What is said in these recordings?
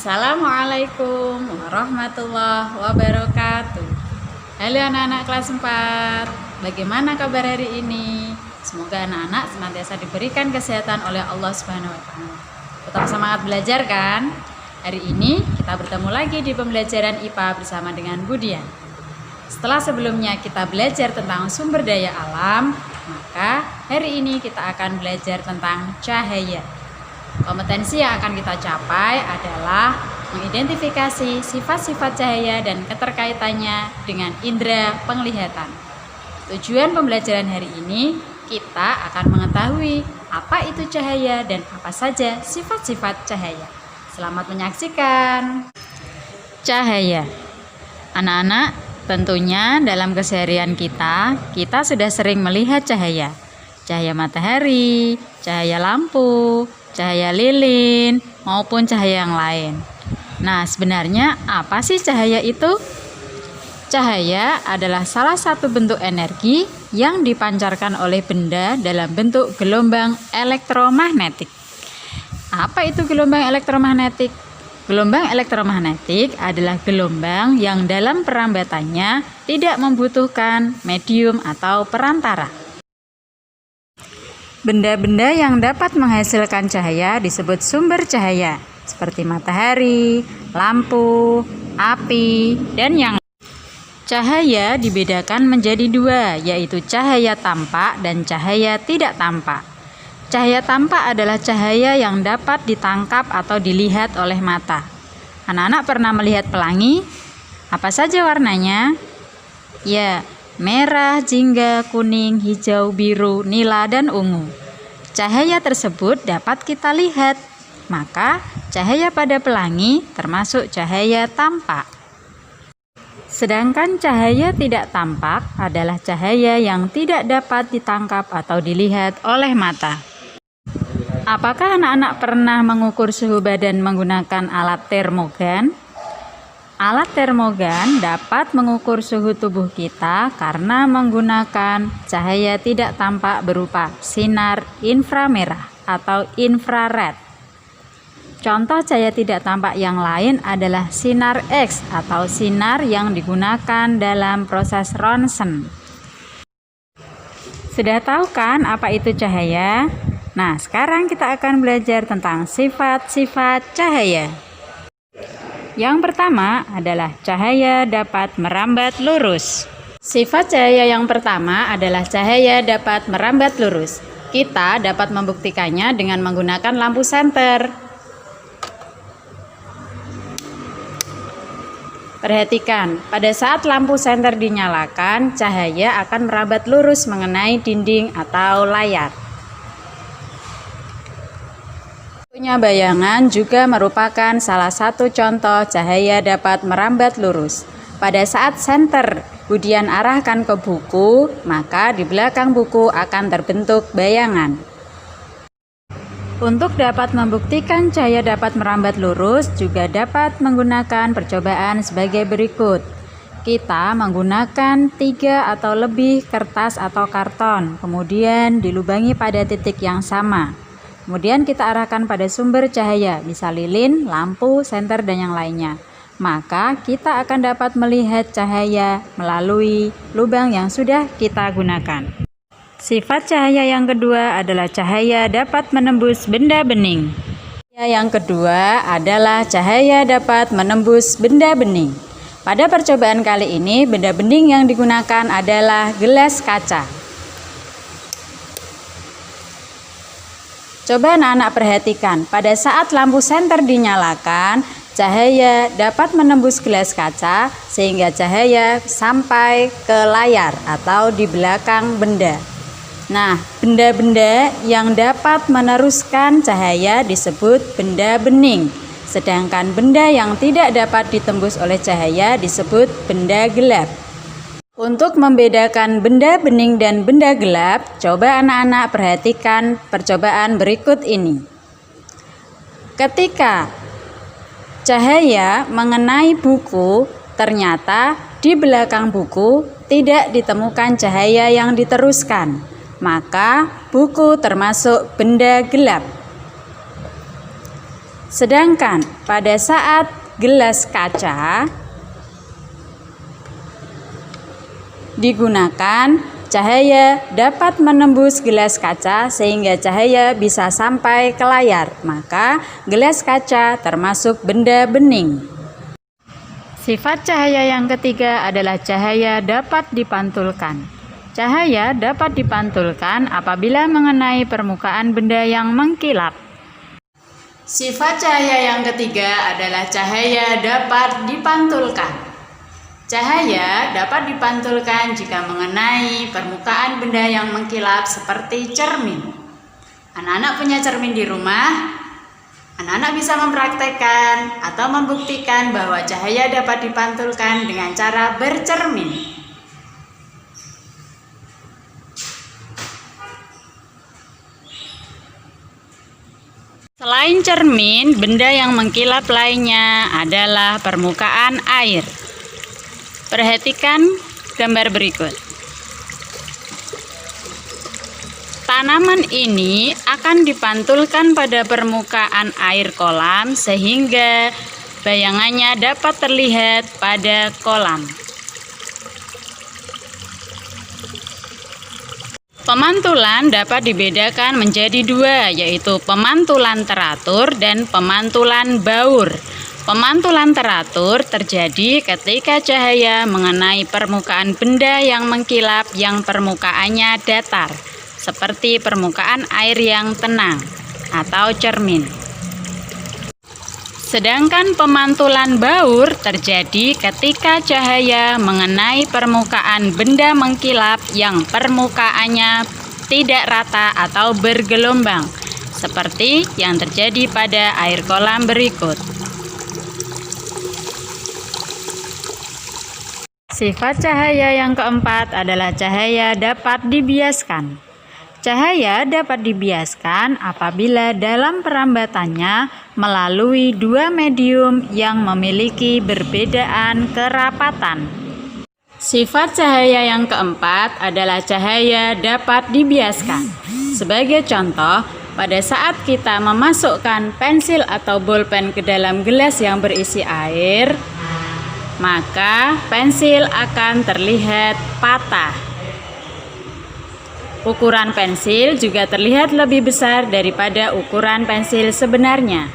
Assalamualaikum warahmatullahi wabarakatuh. Halo anak-anak kelas 4, bagaimana kabar hari ini? Semoga anak-anak senantiasa diberikan kesehatan oleh Allah Subhanahu wa Ta'ala. Tetap semangat belajar kan? Hari ini kita bertemu lagi di pembelajaran IPA bersama dengan Budian. Setelah sebelumnya kita belajar tentang sumber daya alam, maka hari ini kita akan belajar tentang cahaya. Kompetensi yang akan kita capai adalah mengidentifikasi sifat-sifat cahaya dan keterkaitannya dengan indera penglihatan. Tujuan pembelajaran hari ini, kita akan mengetahui apa itu cahaya dan apa saja sifat-sifat cahaya. Selamat menyaksikan. Cahaya. Anak-anak, tentunya dalam keseharian kita sudah sering melihat cahaya. Cahaya matahari, cahaya lampu, cahaya lilin, maupun cahaya yang lain. Nah, sebenarnya apa sih cahaya itu? Cahaya adalah salah satu bentuk energi yang dipancarkan oleh benda dalam bentuk gelombang elektromagnetik. Apa itu gelombang elektromagnetik? Gelombang elektromagnetik adalah gelombang yang dalam perambatannya tidak membutuhkan medium atau perantara. Benda-benda yang dapat menghasilkan cahaya disebut sumber cahaya, seperti matahari, lampu, api, dan yang lain. Cahaya dibedakan menjadi dua, yaitu cahaya tampak dan cahaya tidak tampak. Cahaya tampak adalah cahaya yang dapat ditangkap atau dilihat oleh mata. Anak-anak pernah melihat pelangi? Apa saja warnanya? Ya, merah, jingga, kuning, hijau, biru, nila, dan ungu. Cahaya tersebut dapat kita lihat, maka cahaya pada pelangi termasuk cahaya tampak. Sedangkan cahaya tidak tampak adalah cahaya yang tidak dapat ditangkap atau dilihat oleh mata. Apakah anak-anak pernah mengukur suhu badan menggunakan alat termogan? Alat termogan dapat mengukur suhu tubuh kita karena menggunakan cahaya tidak tampak berupa sinar inframerah atau infrared. Contoh cahaya tidak tampak yang lain adalah sinar X atau sinar yang digunakan dalam proses ronsen. Sudah tahu kan apa itu cahaya? Nah, sekarang kita akan belajar tentang sifat-sifat cahaya. Yang pertama adalah cahaya dapat merambat lurus. Sifat cahaya yang pertama adalah cahaya dapat merambat lurus. Kita dapat membuktikannya dengan menggunakan lampu senter. Perhatikan, pada saat lampu senter dinyalakan, cahaya akan merambat lurus mengenai dinding atau layar. Bayangan juga merupakan salah satu contoh cahaya dapat merambat lurus. Pada saat senter Budian arahkan ke buku, maka di belakang buku akan terbentuk bayangan. Untuk dapat membuktikan cahaya dapat merambat lurus, juga dapat menggunakan percobaan sebagai berikut. Kita menggunakan 3 atau lebih kertas atau karton, kemudian dilubangi pada titik yang sama. Kemudian kita arahkan pada sumber cahaya, bisa lilin, lampu, senter, dan yang lainnya. Maka kita akan dapat melihat cahaya melalui lubang yang sudah kita gunakan. Sifat cahaya yang kedua adalah cahaya dapat menembus benda bening. Yang kedua adalah cahaya dapat menembus benda bening. Pada percobaan kali ini, benda bening yang digunakan adalah gelas kaca. Coba anak-anak perhatikan, pada saat lampu senter dinyalakan, cahaya dapat menembus gelas kaca sehingga cahaya sampai ke layar atau di belakang benda. Nah, benda-benda yang dapat meneruskan cahaya disebut benda bening, sedangkan benda yang tidak dapat ditembus oleh cahaya disebut benda gelap. Untuk membedakan benda bening dan benda gelap, coba anak-anak perhatikan percobaan berikut ini. Ketika cahaya mengenai buku, ternyata di belakang buku tidak ditemukan cahaya yang diteruskan, maka buku termasuk benda gelap. Sedangkan pada saat gelas kaca digunakan, cahaya dapat menembus gelas kaca sehingga cahaya bisa sampai ke layar. Maka gelas kaca termasuk benda bening. Sifat cahaya yang ketiga adalah cahaya dapat dipantulkan. Cahaya dapat dipantulkan apabila mengenai permukaan benda yang mengkilap. Sifat cahaya yang ketiga adalah cahaya dapat dipantulkan. Cahaya dapat dipantulkan jika mengenai permukaan benda yang mengkilap seperti cermin. Anak-anak punya cermin di rumah? Anak-anak bisa mempraktekkan atau membuktikan bahwa cahaya dapat dipantulkan dengan cara bercermin. Selain cermin, benda yang mengkilap lainnya adalah permukaan air. Perhatikan gambar berikut. Tanaman ini akan dipantulkan pada permukaan air kolam sehingga bayangannya dapat terlihat pada kolam. Pemantulan dapat dibedakan menjadi dua, yaitu pemantulan teratur dan pemantulan baur. Pemantulan teratur terjadi ketika cahaya mengenai permukaan benda yang mengkilap yang permukaannya datar, seperti permukaan air yang tenang atau cermin. Sedangkan pemantulan baur terjadi ketika cahaya mengenai permukaan benda mengkilap yang permukaannya tidak rata atau bergelombang, seperti yang terjadi pada air kolam berikut. Sifat cahaya yang keempat adalah cahaya dapat dibiaskan. Cahaya dapat dibiaskan apabila dalam perambatannya melalui dua medium yang memiliki perbedaan kerapatan. Sifat cahaya yang keempat adalah cahaya dapat dibiaskan. Sebagai contoh, pada saat kita memasukkan pensil atau bolpen ke dalam gelas yang berisi air, maka pensil akan terlihat patah. Ukuran pensil juga terlihat lebih besar daripada ukuran pensil sebenarnya.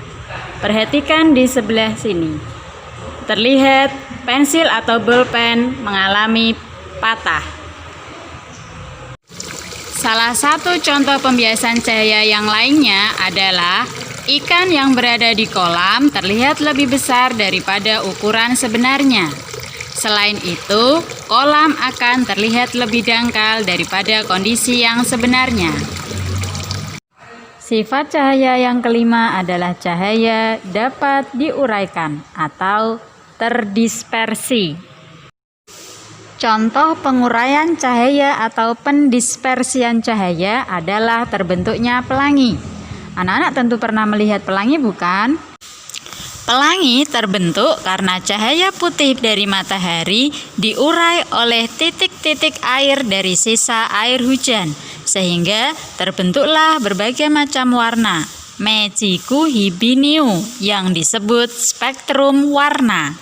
Perhatikan di sebelah sini. Terlihat pensil atau bolpen mengalami patah. Salah satu contoh pembiasan cahaya yang lainnya adalah ikan yang berada di kolam terlihat lebih besar daripada ukuran sebenarnya. Selain itu, kolam akan terlihat lebih dangkal daripada kondisi yang sebenarnya. Sifat cahaya yang kelima adalah cahaya dapat diuraikan atau terdispersi. Contoh penguraian cahaya atau pendispersian cahaya adalah terbentuknya pelangi. Anak-anak tentu pernah melihat pelangi, bukan? Pelangi terbentuk karena cahaya putih dari matahari diurai oleh titik-titik air dari sisa air hujan, sehingga terbentuklah berbagai macam warna, Mechiku hibiniu, yang disebut spektrum warna.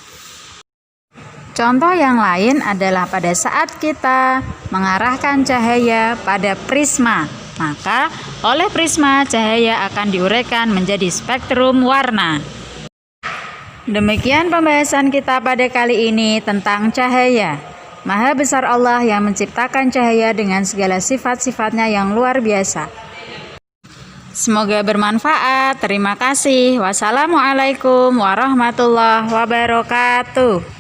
Contoh yang lain adalah pada saat kita mengarahkan cahaya pada prisma, maka oleh prisma cahaya akan diuraikan menjadi spektrum warna. Demikian pembahasan kita pada kali ini tentang cahaya. Maha besar Allah yang menciptakan cahaya dengan segala sifat-sifatnya yang luar biasa. Semoga bermanfaat. Terima kasih. Wassalamualaikum warahmatullahi wabarakatuh.